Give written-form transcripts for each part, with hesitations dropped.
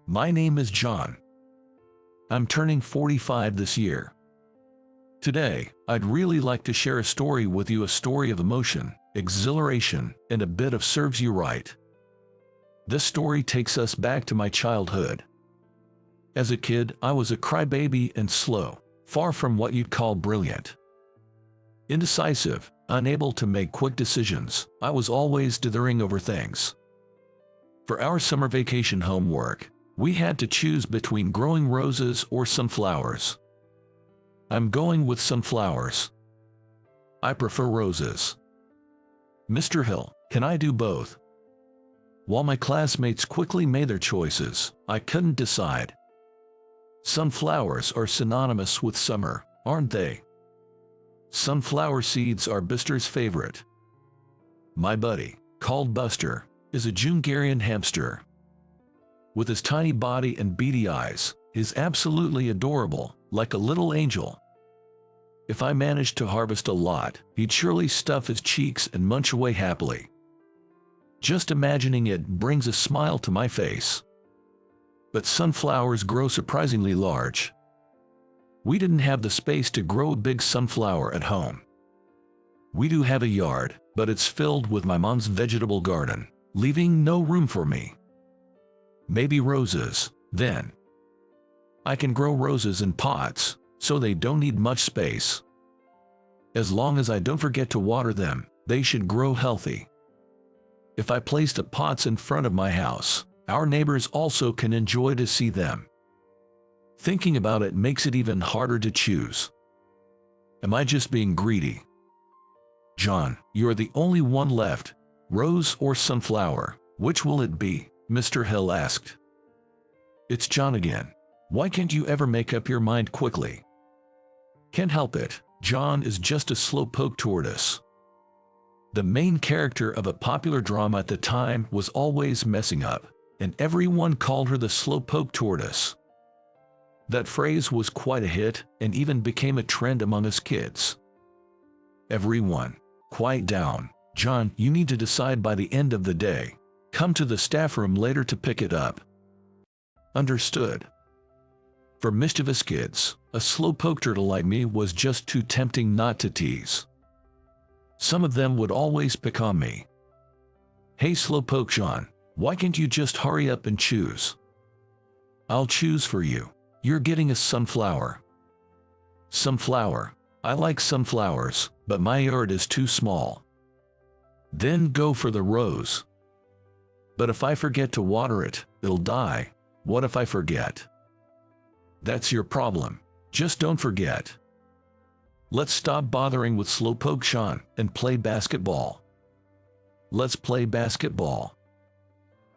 My name is John. I'm turning 45 this year. Today, I'd really like to share a story with you, a story of emotion, exhilaration, and a bit of serves you right. This story takes us back to my childhood. As a kid, I was a crybaby and slow, far from what you'd call brilliant. Indecisive, unable to make quick decisions, I was always dithering over things. For our summer vacation homework, we had to choose between growing roses or sunflowers. I'm going with sunflowers. I prefer roses. Mr. Hill, can I do both? While my classmates quickly made their choices, I couldn't decide. Sunflowers are synonymous with summer, aren't they? Sunflower seeds are Buster's favorite. My buddy, called Buster, is a Jungarian hamster. With his tiny body and beady eyes, he's absolutely adorable, like a little angel. If I managed to harvest a lot, he'd surely stuff his cheeks and munch away happily. Just imagining it brings a smile to my face. But sunflowers grow surprisingly large. We didn't have the space to grow a big sunflower at home. We do have a yard, but it's filled with my mom's vegetable garden, leaving no room for me. Maybe roses, then. I can grow roses in pots, so they don't need much space. As long as I don't forget to water them, they should grow healthy. If I place the pots in front of my house, our neighbors also can enjoy to see them. Thinking about it makes it even harder to choose. Am I just being greedy? John, you're the only one left. Rose or sunflower, which will it be? Mr. Hill asked. It's John again. Why can't you ever make up your mind quickly? Can't help it, John is just a slowpoke tortoise. The main character of a popular drama at the time was always messing up, and everyone called her the slowpoke tortoise. That phrase was quite a hit and even became a trend among us kids. Everyone, quiet down. John, you need to decide by the end of the day. Come to the staff room later to pick it up. Understood. For mischievous kids, a slowpoke turtle like me was just too tempting not to tease. Some of them would always pick on me. Hey slowpoke John, why can't you just hurry up and choose? I'll choose for you. You're getting a sunflower. Sunflower. I like sunflowers, but my yard is too small. Then go for the rose. But if I forget to water it, it'll die. What if I forget? That's your problem. Just don't forget. Let's stop bothering with slowpoke Sean and play basketball. Let's play basketball.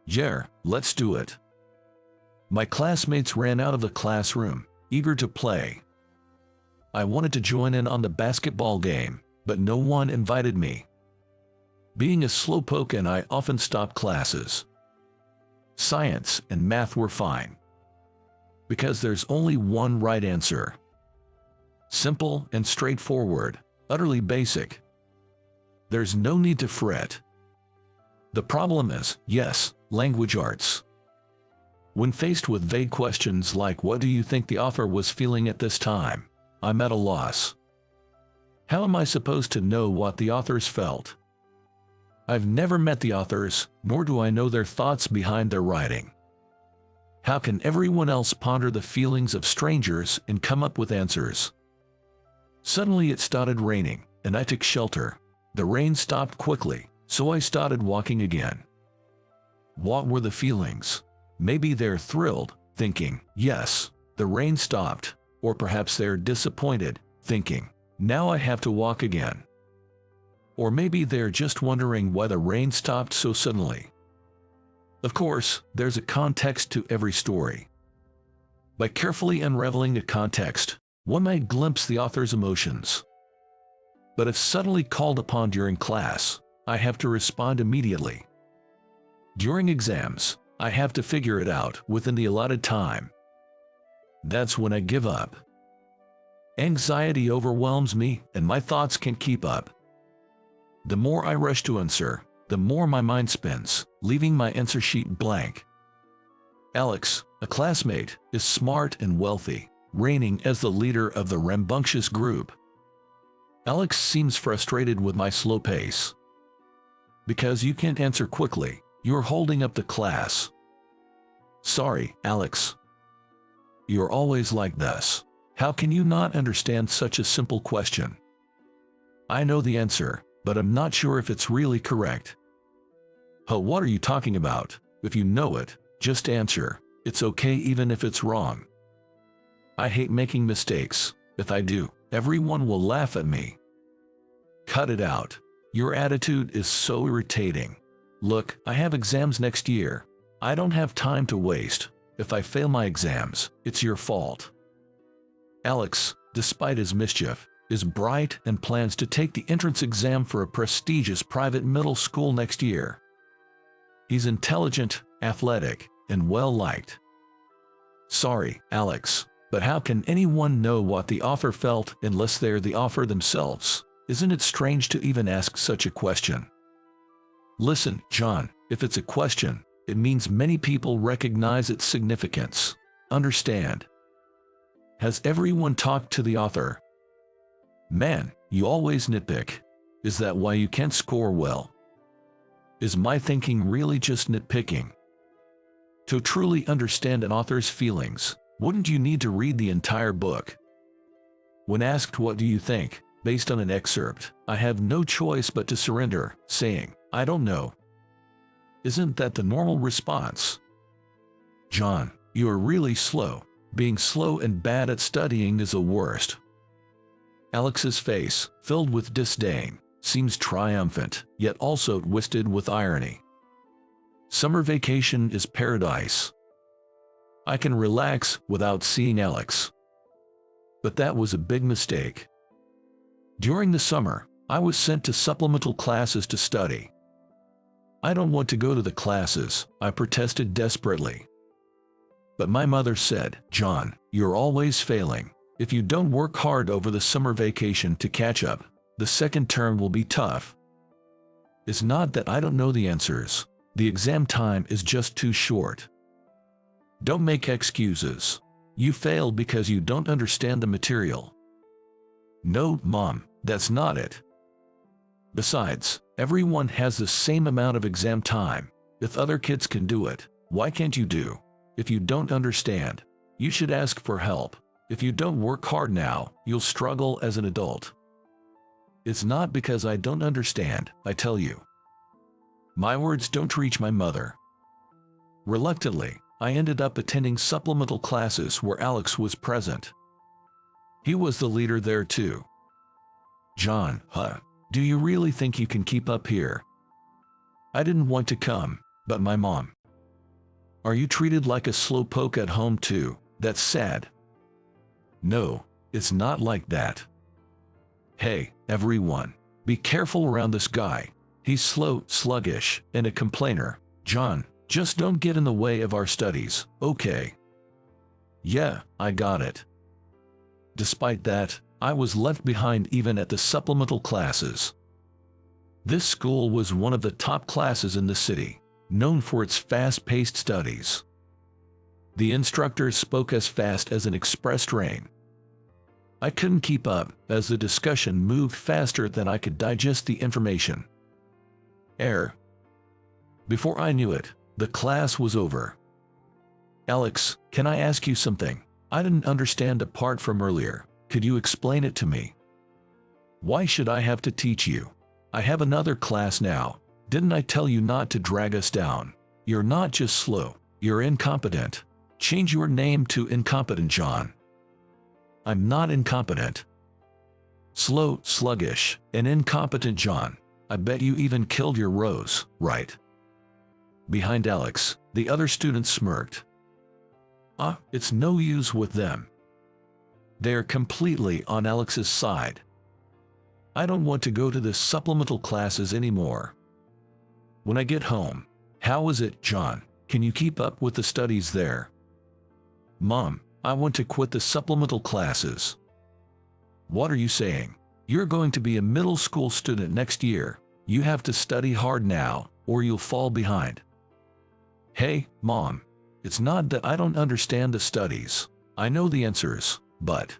Yeah, let's do it. My classmates ran out of the classroom, eager to play. I wanted to join in on the basketball game, but no one invited me. Being a slowpoke and I often stopped classes. Science and math were fine. Because there's only one right answer. Simple and straightforward, utterly basic. There's no need to fret. The problem is, yes, language arts. When faced with vague questions like what do you think the author was feeling at this time, I'm at a loss. How am I supposed to know what the authors felt? I've never met the authors, nor do I know their thoughts behind their writing. How can everyone else ponder the feelings of strangers and come up with answers? Suddenly it started raining, and I took shelter. The rain stopped quickly, so I started walking again. What were the feelings? Maybe they're thrilled, thinking, yes, the rain stopped, or perhaps they're disappointed, thinking, now I have to walk again. Or maybe they're just wondering why the rain stopped so suddenly. Of course, there's a context to every story. By carefully unraveling the context, one might glimpse the author's emotions. But if suddenly called upon during class, I have to respond immediately. During exams, I have to figure it out within the allotted time. That's when I give up. Anxiety overwhelms me and my thoughts can't keep up. The more I rush to answer, the more my mind spins, leaving my answer sheet blank. Alex, a classmate, is smart and wealthy, reigning as the leader of the rambunctious group. Alex seems frustrated with my slow pace. Because you can't answer quickly, you're holding up the class. Sorry, Alex. You're always like this. How can you not understand such a simple question? I know the answer, but I'm not sure if it's really correct. Oh, what are you talking about? If you know it, just answer. It's okay even if it's wrong. I hate making mistakes. If I do, everyone will laugh at me. Cut it out. Your attitude is so irritating. Look, I have exams next year. I don't have time to waste. If I fail my exams, it's your fault. Alex, despite his mischief, is bright and plans to take the entrance exam for a prestigious private middle school next year. He's intelligent, athletic, and well-liked. Sorry, Alex, but how can anyone know what the author felt unless they're the author themselves? Isn't it strange to even ask such a question? Listen, John, if it's a question, it means many people recognize its significance. Understand? Has everyone talked to the author? Man, you always nitpick. Is that why you can't score well? Is my thinking really just nitpicking? To truly understand an author's feelings, wouldn't you need to read the entire book? When asked what do you think, based on an excerpt, I have no choice but to surrender, saying, I don't know. Isn't that the normal response? John, you are really slow. Being slow and bad at studying is the worst. Alex's face, filled with disdain, seems triumphant, yet also twisted with irony. Summer vacation is paradise. I can relax without seeing Alex. But that was a big mistake. During the summer, I was sent to supplemental classes to study. I don't want to go to the classes, I protested desperately. But my mother said, John, you're always failing. If you don't work hard over the summer vacation to catch up, the second term will be tough. It's not that I don't know the answers. The exam time is just too short. Don't make excuses. You failed because you don't understand the material. No, Mom, that's not it. Besides, everyone has the same amount of exam time. If other kids can do it, why can't you do? If you don't understand, you should ask for help. If you don't work hard now, you'll struggle as an adult. It's not because I don't understand, I tell you. My words don't reach my mother. Reluctantly, I ended up attending supplemental classes where Alex was present. He was the leader there too. John, do you really think you can keep up here? I didn't want to come, but my mom. Are you treated like a slowpoke at home too? That's sad. No, it's not like that. Hey, everyone, be careful around this guy. He's slow, sluggish, and a complainer. John, just don't get in the way of our studies, okay? Yeah, I got it. Despite that, I was left behind even at the supplemental classes. This school was one of the top classes in the city, known for its fast-paced studies. The instructors spoke as fast as an express train. I couldn't keep up, as the discussion moved faster than I could digest the information. Before I knew it, the class was over. Alex, can I ask you something? I didn't understand apart from earlier. Could you explain it to me? Why should I have to teach you? I have another class now. Didn't I tell you not to drag us down? You're not just slow, you're incompetent. Change your name to incompetent, John. I'm not incompetent. Slow, sluggish, and incompetent, John. I bet you even killed your Rose, right? Behind Alex, the other students smirked. It's no use with them. They're completely on Alex's side. I don't want to go to the supplemental classes anymore. When I get home, how is it, John? Can you keep up with the studies there? Mom, I want to quit the supplemental classes. What are you saying? You're going to be a middle school student next year. You have to study hard now, or you'll fall behind. Hey, Mom, It's not that I don't understand the studies. I know the answers, but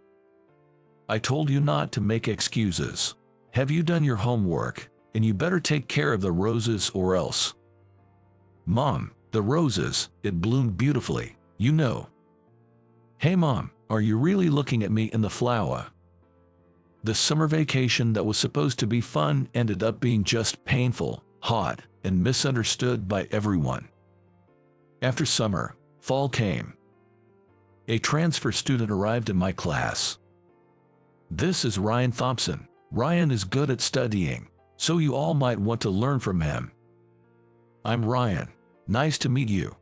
I told you not to make excuses. Have you done your homework? And you better take care of the roses or else. Mom, the roses, it bloomed beautifully, you know. Hey Mom, are you really looking at me in the flower? The summer vacation that was supposed to be fun ended up being just painful, hot, and misunderstood by everyone. After summer, fall came. A transfer student arrived in my class. This is Ryan Thompson. Ryan is good at studying, so you all might want to learn from him. I'm Ryan. Nice to meet you.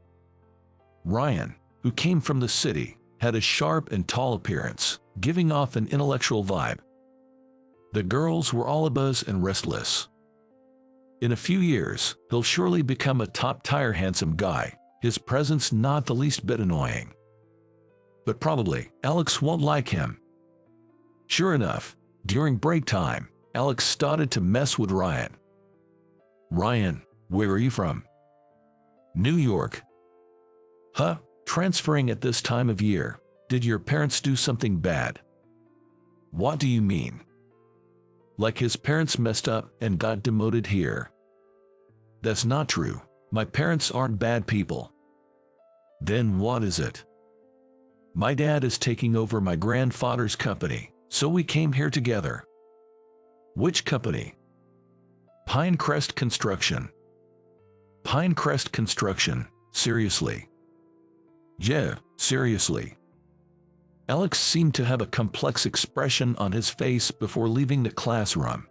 Ryan, who came from the city, had a sharp and tall appearance, giving off an intellectual vibe. The girls were all abuzz and restless. In a few years, he'll surely become a top-tier handsome guy, his presence not the least bit annoying. But probably, Alex won't like him. Sure enough, during break time, Alex started to mess with Ryan. Ryan, where are you from? New York. Huh? Transferring at this time of year. Did your parents do something bad? What do you mean? Like his parents messed up and got demoted here. That's not true. My parents aren't bad people. Then what is it? My dad is taking over my grandfather's company, so we came here together. Which company? Pinecrest Construction. Pinecrest Construction, seriously? Yeah, seriously. Alex seemed to have a complex expression on his face before leaving the classroom.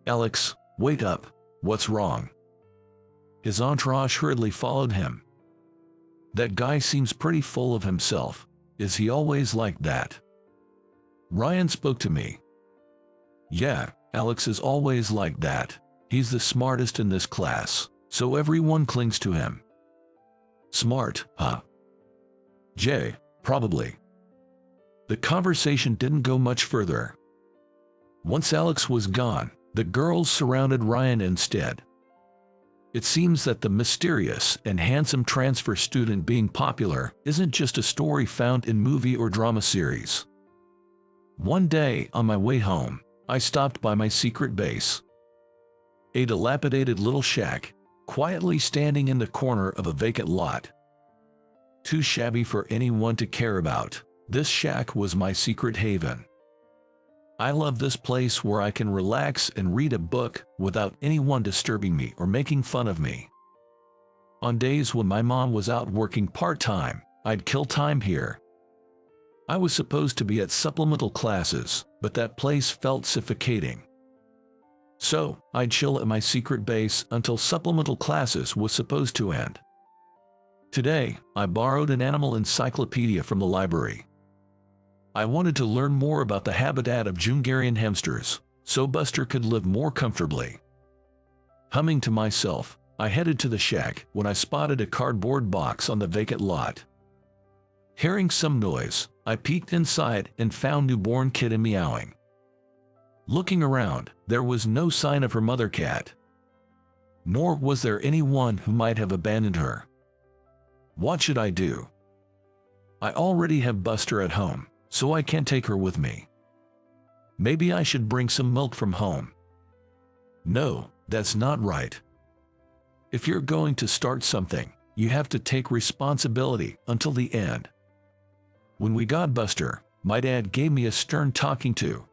Alex, wake up, what's wrong? His entourage hurriedly followed him. That guy seems pretty full of himself. Is he always like that? Ryan spoke to me. Yeah, Alex is always like that. He's the smartest in this class, so everyone clings to him. Smart, huh? Jay, probably. The conversation didn't go much further. Once Alex was gone, the girls surrounded Ryan instead. It seems that the mysterious and handsome transfer student being popular isn't just a story found in movie or drama series. One day, on my way home, I stopped by my secret base. A dilapidated little shack, quietly standing in the corner of a vacant lot. Too shabby for anyone to care about, this shack was my secret haven. I love this place where I can relax and read a book without anyone disturbing me or making fun of me. On days when my mom was out working part-time, I'd kill time here. I was supposed to be at supplemental classes, but that place felt suffocating. So, I'd chill at my secret base until supplemental classes was supposed to end. Today, I borrowed an animal encyclopedia from the library. I wanted to learn more about the habitat of Jungarian hamsters, so Buster could live more comfortably. Humming to myself, I headed to the shack when I spotted a cardboard box on the vacant lot. Hearing some noise, I peeked inside and found newborn kitten meowing. Looking around, there was no sign of her mother cat. Nor was there anyone who might have abandoned her. What should I do? I already have Buster at home, so I can't take her with me. Maybe I should bring some milk from home. No, that's not right. If you're going to start something, you have to take responsibility until the end. When we got Buster, my dad gave me a stern talking to.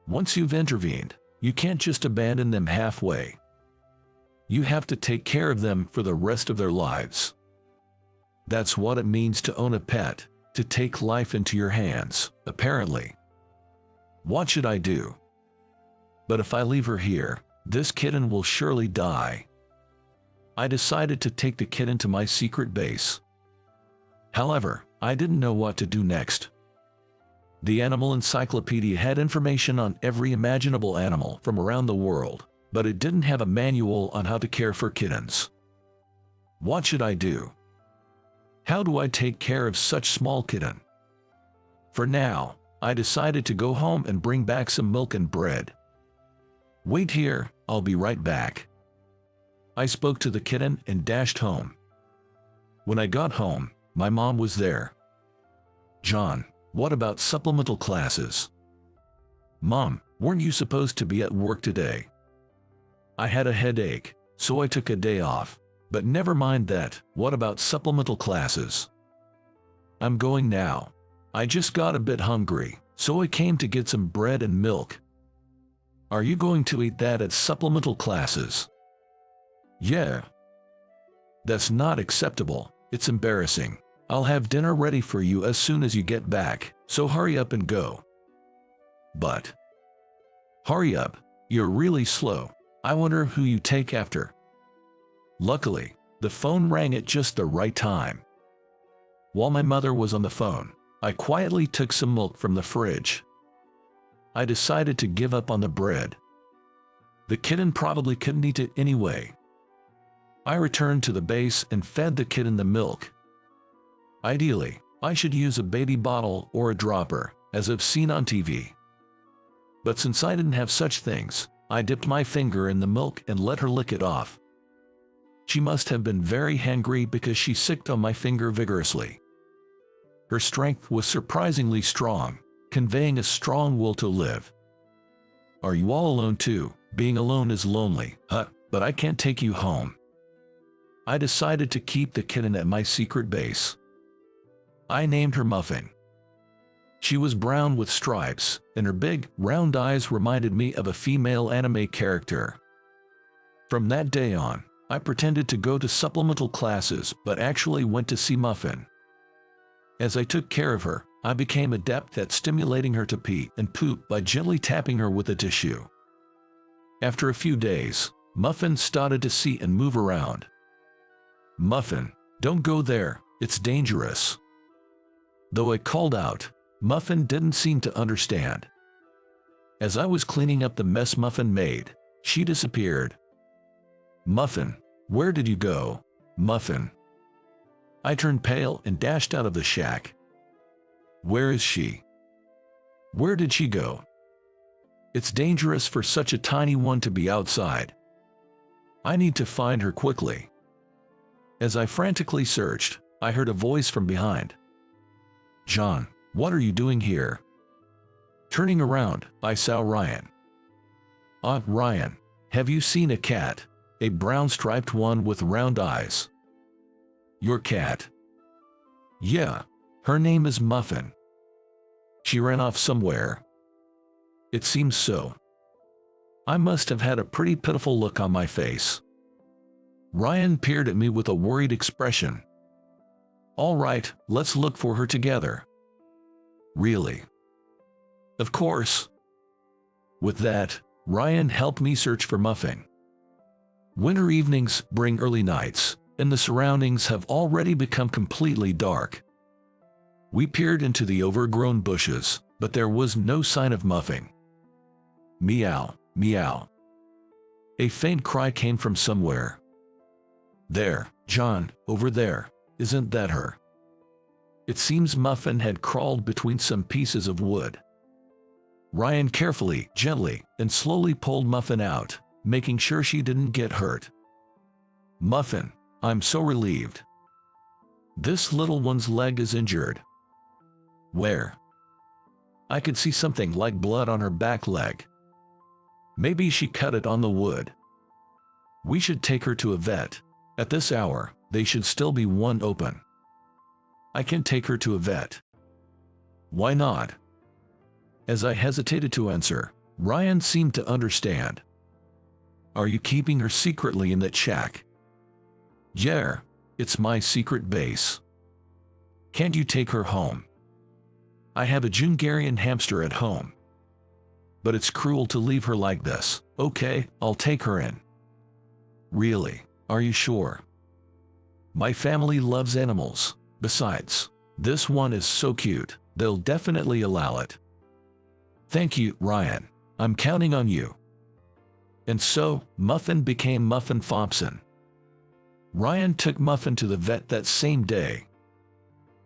Once you've intervened, you can't just abandon them halfway. You have to take care of them for the rest of their lives. That's what it means to own a pet, to take life into your hands, apparently. What should I do? But if I leave her here, this kitten will surely die. I decided to take the kitten to my secret base. However, I didn't know what to do next. The animal encyclopedia had information on every imaginable animal from around the world, but it didn't have a manual on how to care for kittens. What should I do? How do I take care of such small kitten? For now, I decided to go home and bring back some milk and bread. Wait here, I'll be right back. I spoke to the kitten and dashed home. When I got home, my mom was there. "John, what about supplemental classes?" "Mom, weren't you supposed to be at work today?" "I had a headache, so I took a day off. But never mind that, what about supplemental classes?" "I'm going now. I just got a bit hungry, so I came to get some bread and milk." "Are you going to eat that at supplemental classes?" "Yeah." "That's not acceptable. It's embarrassing. I'll have dinner ready for you as soon as you get back, so hurry up and go." "But..." "Hurry up. You're really slow. I wonder who you take after." Luckily, the phone rang at just the right time. While my mother was on the phone, I quietly took some milk from the fridge. I decided to give up on the bread. The kitten probably couldn't eat it anyway. I returned to the base and fed the kitten the milk. Ideally, I should use a baby bottle or a dropper, as I've seen on TV. But since I didn't have such things, I dipped my finger in the milk and let her lick it off. She must have been very hangry because she sucked on my finger vigorously. Her strength was surprisingly strong, conveying a strong will to live. "Are you all alone too? Being alone is lonely, huh? But I can't take you home." I decided to keep the kitten at my secret base. I named her Muffin. She was brown with stripes, and her big, round eyes reminded me of a female anime character. From that day on, I pretended to go to supplemental classes but actually went to see Muffin. As I took care of her, I became adept at stimulating her to pee and poop by gently tapping her with a tissue. After a few days, Muffin started to see and move around. "Muffin, don't go there, it's dangerous." Though I called out, Muffin didn't seem to understand. As I was cleaning up the mess Muffin made, she disappeared. "Muffin, where did you go? Muffin?" I turned pale and dashed out of the shack. "Where is she? Where did she go? It's dangerous for such a tiny one to be outside. I need to find her quickly." As I frantically searched, I heard a voice from behind. "John, what are you doing here?" Turning around, I saw Ryan. Ryan, have you seen a cat? A brown striped one with round eyes." "Your cat?" "Yeah, her name is Muffin." "She ran off somewhere." "It seems so." I must have had a pretty pitiful look on my face. Ryan peered at me with a worried expression. "All right, let's look for her together." "Really?" "Of course." With that, Ryan helped me search for Muffin. Winter evenings bring early nights, and the surroundings have already become completely dark. We peered into the overgrown bushes, but there was no sign of Muffin. Meow, meow. A faint cry came from somewhere. "There, John, over there, isn't that her?" It seems Muffin had crawled between some pieces of wood. Ryan carefully, gently, and slowly pulled Muffin out, making sure she didn't get hurt. "Muffin, I'm so relieved. This little one's leg is injured." "Where?" I could see something like blood on her back leg. "Maybe she cut it on the wood." "We should take her to a vet. At this hour, they should still be one open." "I can take her to a vet." "Why not?" As I hesitated to answer, Ryan seemed to understand. "Are you keeping her secretly in that shack?" "Yeah, it's my secret base." "Can't you take her home?" "I have a Jungarian hamster at home. But it's cruel to leave her like this." "Okay, I'll take her in." "Really? Are you sure?" "My family loves animals. Besides, this one is so cute, they'll definitely allow it." "Thank you, Ryan. I'm counting on you." And so, Muffin became Muffin Thompson. Ryan took Muffin to the vet that same day.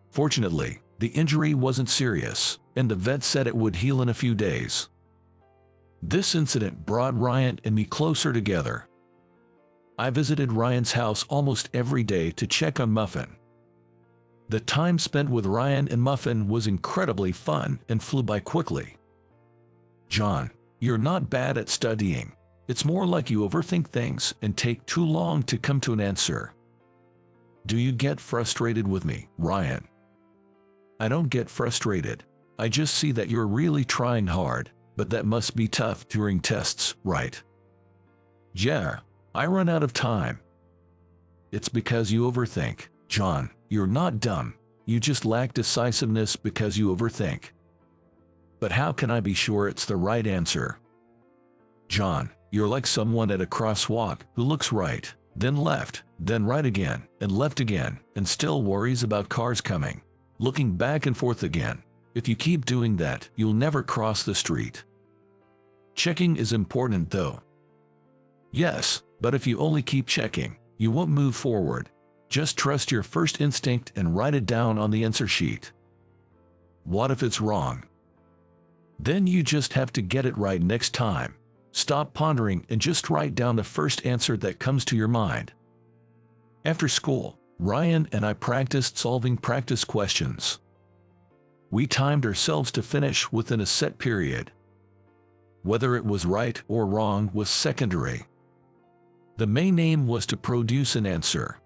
Fortunately, the injury wasn't serious, and the vet said it would heal in a few days. This incident brought Ryan and me closer together. I visited Ryan's house almost every day to check on Muffin. The time spent with Ryan and Muffin was incredibly fun and flew by quickly. John, you're not bad at studying. It's more like you overthink things and take too long to come to an answer. Do you get frustrated with me, Ryan? I don't get frustrated. I just see that you're really trying hard, but that must be tough during tests, right? Yeah, I run out of time. It's because you overthink. John, you're not dumb. You just lack decisiveness because you overthink. But how can I be sure it's the right answer? John, you're like someone at a crosswalk who looks right, then left, then right again, and left again, and still worries about cars coming, looking back and forth again. If you keep doing that, you'll never cross the street. Checking is important though. Yes, but if you only keep checking, you won't move forward. Just trust your first instinct and write it down on the answer sheet. What if it's wrong? Then you just have to get it right next time. Stop pondering and just write down the first answer that comes to your mind. After school, Ryan and I practiced solving practice questions. We timed ourselves to finish within a set period. Whether it was right or wrong was secondary. The main aim was to produce an answer.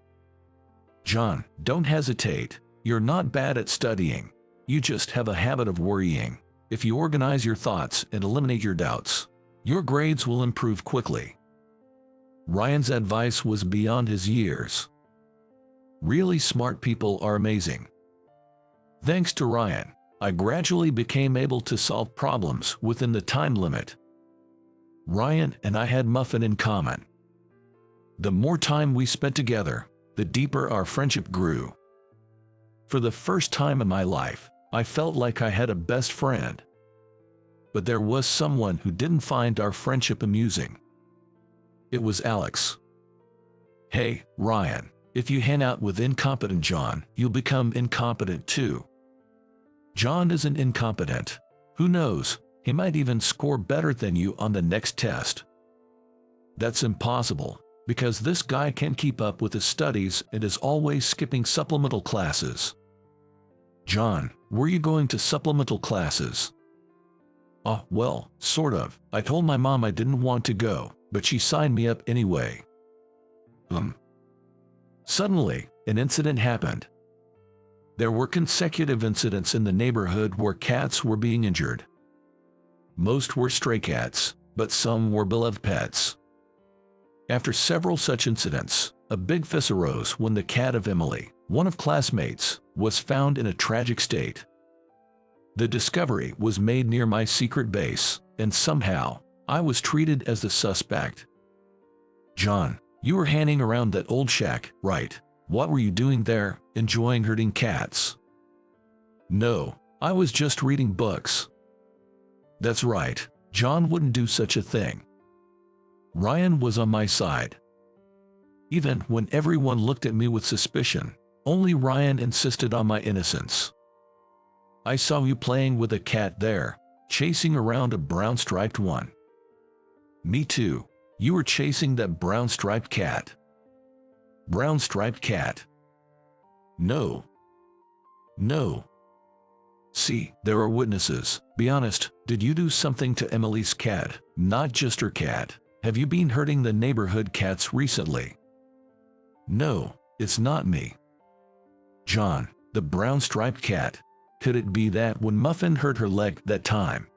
John, don't hesitate. You're not bad at studying. You just have a habit of worrying. If you organize your thoughts and eliminate your doubts, your grades will improve quickly. Ryan's advice was beyond his years. Really smart people are amazing. Thanks to Ryan, I gradually became able to solve problems within the time limit. Ryan and I had Muffin in common. The more time we spent together, the deeper our friendship grew. For the first time in my life, I felt like I had a best friend. But there was someone who didn't find our friendship amusing. It was Alex. Hey, Ryan, if you hang out with incompetent John, you'll become incompetent too. John isn't incompetent. Who knows, he might even score better than you on the next test. That's impossible, because this guy can't keep up with his studies and is always skipping supplemental classes. John, were you going to supplemental classes? Oh, well, sort of. I told my mom I didn't want to go, but she signed me up anyway. Suddenly, an incident happened. There were consecutive incidents in the neighborhood where cats were being injured. Most were stray cats, but some were beloved pets. After several such incidents, a big fuss arose when the cat of Emily, one of classmates, was found in a tragic state. The discovery was made near my secret base, and somehow, I was treated as the suspect. John, you were hanging around that old shack, right? What were you doing there, enjoying hurting cats? No, I was just reading books. That's right, John wouldn't do such a thing. Ryan was on my side. Even when everyone looked at me with suspicion, only Ryan insisted on my innocence. I saw you playing with a cat there, chasing around a brown-striped one. Me too. You were chasing that brown-striped cat. Brown-striped cat. No. No. See, there are witnesses. Be honest, did you do something to Emily's cat? Not just her cat. Have you been hurting the neighborhood cats recently? No, it's not me. John, the brown-striped cat. Could it be that when Muffin hurt her leg that time?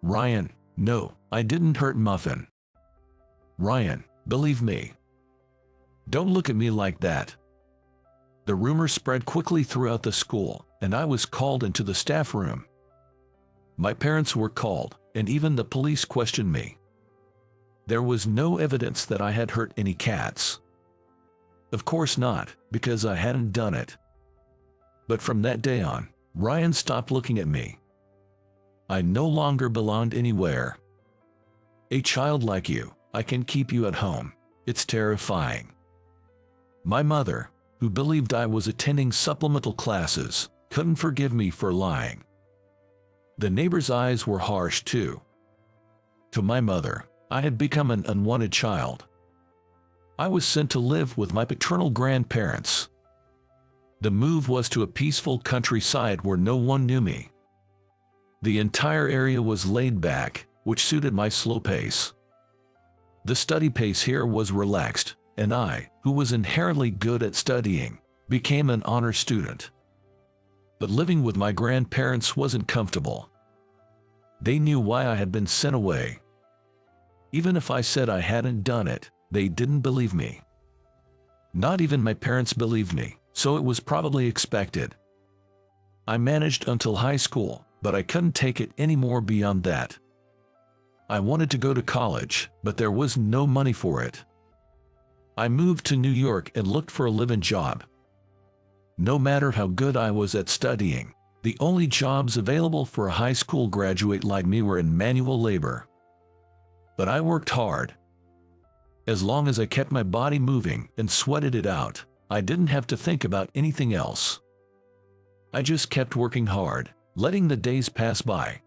Ryan, no, I didn't hurt Muffin. Ryan, believe me. Don't look at me like that. The rumor spread quickly throughout the school, and I was called into the staff room. My parents were called, and even the police questioned me. There was no evidence that I had hurt any cats. Of course not, because I hadn't done it. But from that day on, Ryan stopped looking at me. I no longer belonged anywhere. A child like you, I can keep you at home. It's terrifying. My mother, who believed I was attending supplemental classes, couldn't forgive me for lying. The neighbors' eyes were harsh too. To my mother, I had become an unwanted child. I was sent to live with my paternal grandparents. The move was to a peaceful countryside where no one knew me. The entire area was laid back, which suited my slow pace. The study pace here was relaxed, and I, who was inherently good at studying, became an honor student. But living with my grandparents wasn't comfortable. They knew why I had been sent away. Even if I said I hadn't done it, they didn't believe me. Not even my parents believed me, so it was probably expected. I managed until high school, but I couldn't take it anymore beyond that. I wanted to go to college, but there was no money for it. I moved to New York and looked for a live-in job. No matter how good I was at studying, the only jobs available for a high school graduate like me were in manual labor. But I worked hard. As long as I kept my body moving and sweated it out, I didn't have to think about anything else. I just kept working hard, letting the days pass by.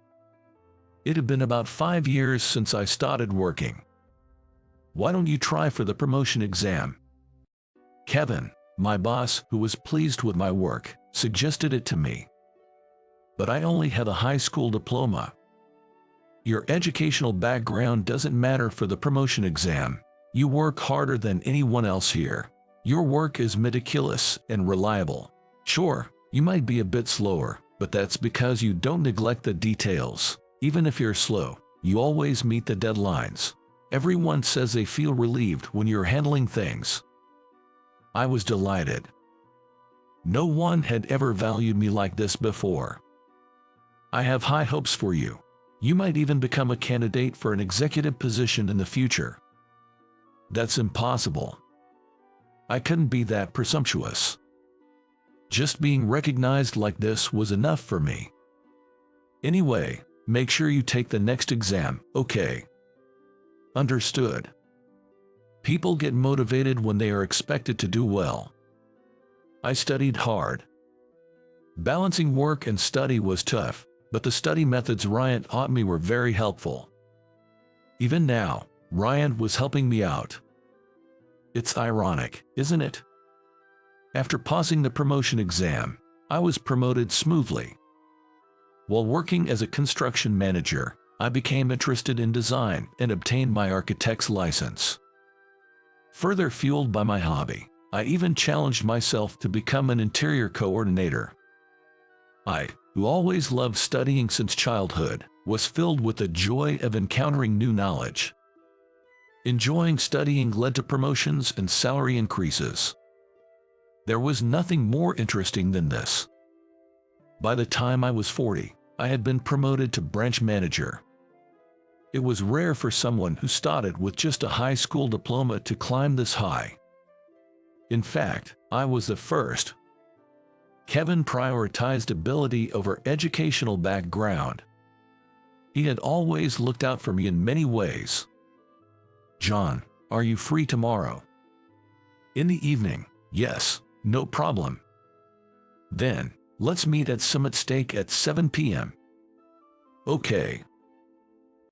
It had been about 5 years since I started working. Why don't you try for the promotion exam? Kevin, my boss, who was pleased with my work, suggested it to me. But I only had a high school diploma. Your educational background doesn't matter for the promotion exam. You work harder than anyone else here. Your work is meticulous and reliable. Sure, you might be a bit slower, but that's because you don't neglect the details. Even if you're slow, you always meet the deadlines. Everyone says they feel relieved when you're handling things. I was delighted. No one had ever valued me like this before. I have high hopes for you. You might even become a candidate for an executive position in the future. That's impossible. I couldn't be that presumptuous. Just being recognized like this was enough for me. Anyway, make sure you take the next exam, okay? Understood. People get motivated when they are expected to do well. I studied hard. Balancing work and study was tough, but the study methods Ryan taught me were very helpful. Even now, Ryan was helping me out. It's ironic, isn't it? After passing the promotion exam, I was promoted smoothly. While working as a construction manager, I became interested in design and obtained my architect's license. Further fueled by my hobby, I even challenged myself to become an interior coordinator. I, who always loved studying since childhood, was filled with the joy of encountering new knowledge. Enjoying studying led to promotions and salary increases. There was nothing more interesting than this. By the time I was 40, I had been promoted to branch manager. It was rare for someone who started with just a high school diploma to climb this high. In fact, I was the first. Kevin prioritized ability over educational background. He had always looked out for me in many ways. John, are you free tomorrow? In the evening, yes, no problem. Then, let's meet at Summit Steak at 7 p.m. Okay.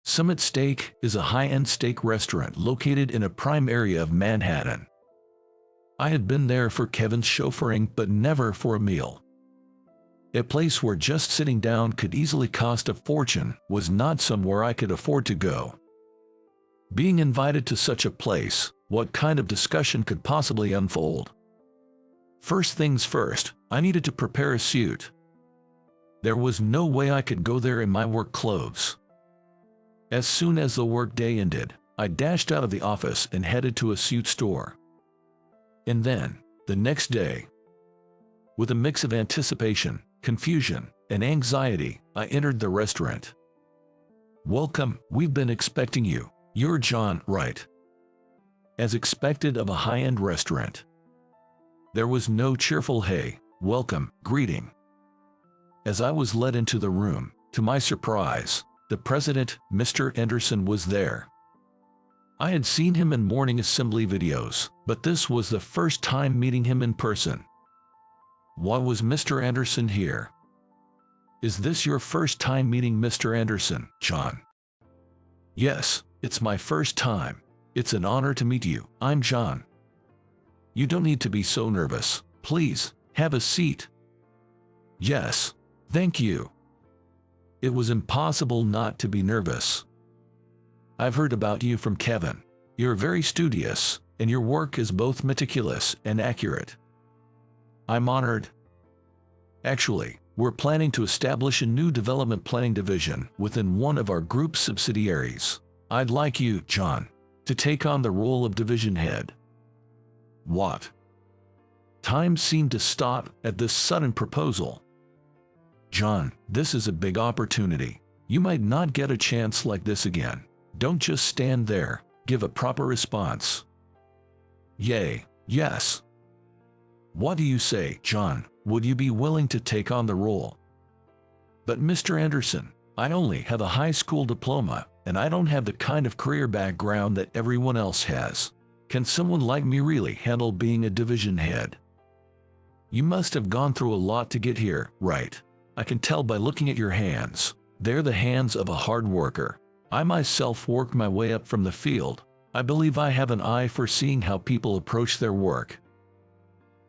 Summit Steak is a high-end steak restaurant located in a prime area of Manhattan. I had been there for Kevin's chauffeuring but never for a meal. A place where just sitting down could easily cost a fortune was not somewhere I could afford to go. Being invited to such a place, what kind of discussion could possibly unfold? First things first, I needed to prepare a suit. There was no way I could go there in my work clothes. As soon as the workday ended, I dashed out of the office and headed to a suit store. And then, the next day, with a mix of anticipation, confusion, and anxiety, I entered the restaurant. Welcome, we've been expecting you. You're John, right? As expected of a high-end restaurant. There was no cheerful hey, welcome, greeting. As I was led into the room, to my surprise, the president, Mr. Anderson, was there. I had seen him in morning assembly videos, but this was the first time meeting him in person. Why was Mr. Anderson here? Is this your first time meeting Mr. Anderson, John? Yes, it's my first time. It's an honor to meet you. I'm John. You don't need to be so nervous. Please, Have a seat. Yes, thank you. It was impossible not to be nervous. I've heard about you from Kevin. You're very studious, and your work is both meticulous and accurate. I'm honored. Actually, we're planning to establish a new development planning division within one of our group subsidiaries. I'd like you, John, to take on the role of division head. What? Time seemed to stop at this sudden proposal. John, this is a big opportunity. You might not get a chance like this again. Don't just stand there. Give a proper response. Yay, yes. What do you say, John? Would you be willing to take on the role? But Mr. Anderson, I only have a high school diploma, and I don't have the kind of career background that everyone else has. Can someone like me really handle being a division head? You must have gone through a lot to get here, right? I can tell by looking at your hands. They're the hands of a hard worker. I myself worked my way up from the field. I believe I have an eye for seeing how people approach their work.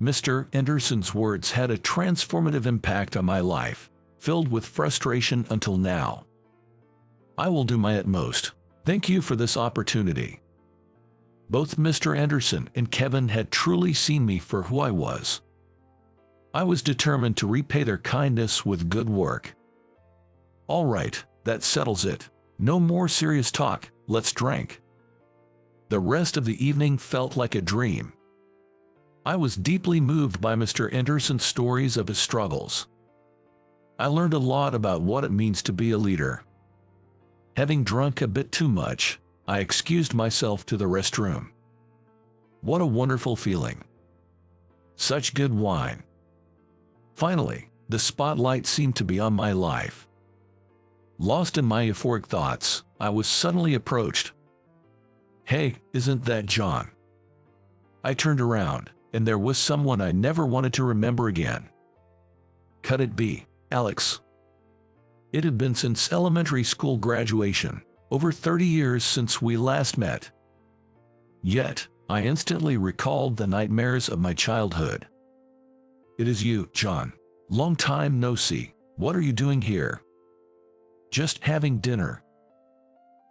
Mr. Anderson's words had a transformative impact on my life, filled with frustration until now. I will do my utmost. Thank you for this opportunity. Both Mr. Anderson and Kevin had truly seen me for who I was. I was determined to repay their kindness with good work. All right, that settles it. No more serious talk, let's drink. The rest of the evening felt like a dream. I was deeply moved by Mr. Anderson's stories of his struggles. I learned a lot about what it means to be a leader. Having drunk a bit too much, I excused myself to the restroom. What a wonderful feeling. Such good wine. Finally, the spotlight seemed to be on my life. Lost in my euphoric thoughts, I was suddenly approached. Hey, isn't that John? I turned around, and there was someone I never wanted to remember again. Could it be Alex? It had been since elementary school graduation, over 30 years since we last met. Yet, I instantly recalled the nightmares of my childhood. It is you, John. Long time no see. What are you doing here? Just having dinner.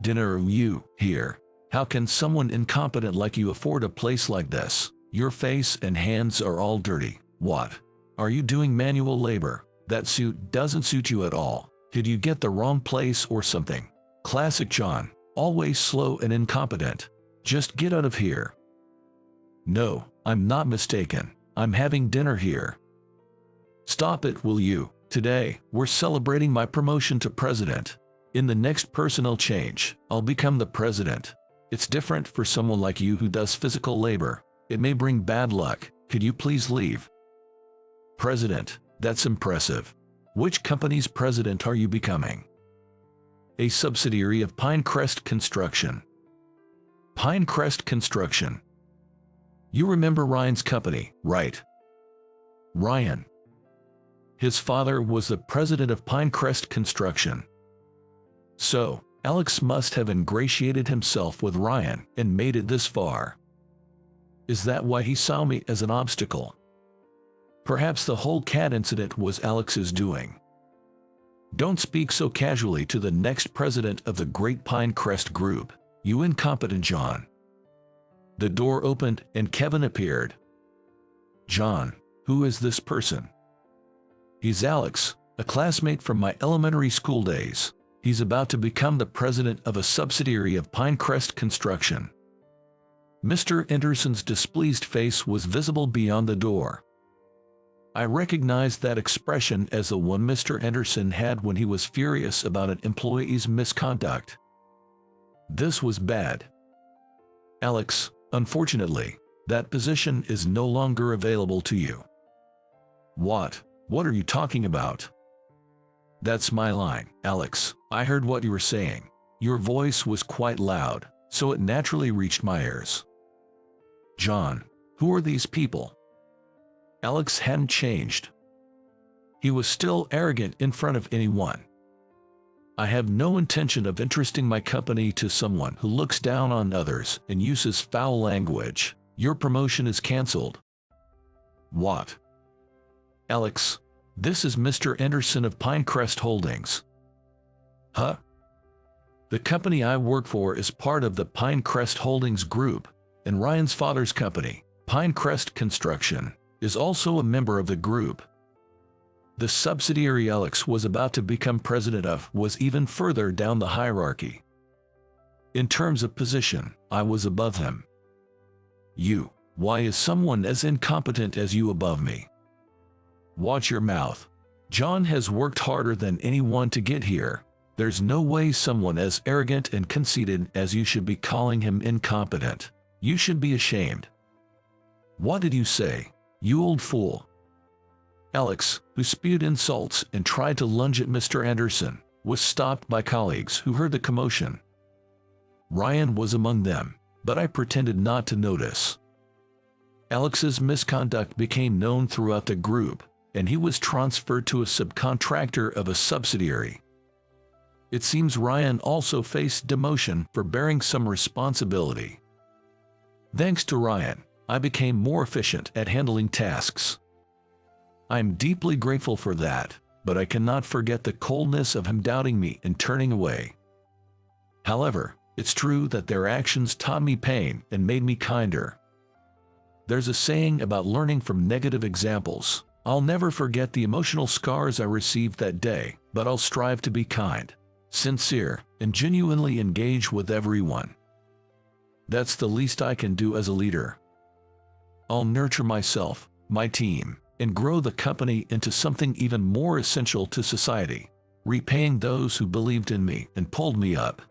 Dinner, you, here. How can someone incompetent like you afford a place like this? Your face and hands are all dirty. What? Are you doing manual labor? That suit doesn't suit you at all. Did you get the wrong place or something? Classic John. Always slow and incompetent. Just get out of here. No, I'm not mistaken. I'm having dinner here. Stop it, will you? Today, we're celebrating my promotion to president. In the next personnel change, I'll become the president. It's different for someone like you who does physical labor. It may bring bad luck. Could you please leave? President, that's impressive. Which company's president are you becoming? A subsidiary of Pinecrest Construction. Pinecrest Construction. You remember Ryan's company, right? Ryan. His father was the president of Pinecrest Construction. So, Alex must have ingratiated himself with Ryan and made it this far. Is that why he saw me as an obstacle? Perhaps the whole cat incident was Alex's doing. Don't speak so casually to the next president of the Great Pinecrest Group, you incompetent John. The door opened and Kevin appeared. John, who is this person? He's Alex, a classmate from my elementary school days. He's about to become the president of a subsidiary of Pinecrest Construction. Mr. Anderson's displeased face was visible beyond the door. I recognized that expression as the one Mr. Anderson had when he was furious about an employee's misconduct. This was bad. Alex, unfortunately, that position is no longer available to you. What? What are you talking about? That's my line, Alex. I heard what you were saying. Your voice was quite loud, so it naturally reached my ears. John, who are these people? Alex hadn't changed. He was still arrogant in front of anyone. I have no intention of entrusting my company to someone who looks down on others and uses foul language. Your promotion is cancelled. What? Alex, this is Mr. Anderson of Pinecrest Holdings. Huh? The company I work for is part of the Pinecrest Holdings Group, and Ryan's father's company, Pinecrest Construction, is also a member of the group. The subsidiary Alex was about to become president of was even further down the hierarchy. In terms of position, I was above him. Why is someone as incompetent as you above me? Watch your mouth. John has worked harder than anyone to get here. There's no way someone as arrogant and conceited as you should be calling him incompetent. You should be ashamed. What did you say, you old fool? Alex, who spewed insults and tried to lunge at Mr. Anderson, was stopped by colleagues who heard the commotion. Ryan was among them, but I pretended not to notice. Alex's misconduct became known throughout the group, and he was transferred to a subcontractor of a subsidiary. It seems Ryan also faced demotion for bearing some responsibility. Thanks to Ryan, I became more efficient at handling tasks. I'm deeply grateful for that, but I cannot forget the coldness of him doubting me and turning away. However, it's true that their actions taught me pain and made me kinder. There's a saying about learning from negative examples. I'll never forget the emotional scars I received that day, but I'll strive to be kind, sincere, and genuinely engage with everyone. That's the least I can do as a leader. I'll nurture myself, my team, and grow the company into something even more essential to society, repaying those who believed in me and pulled me up.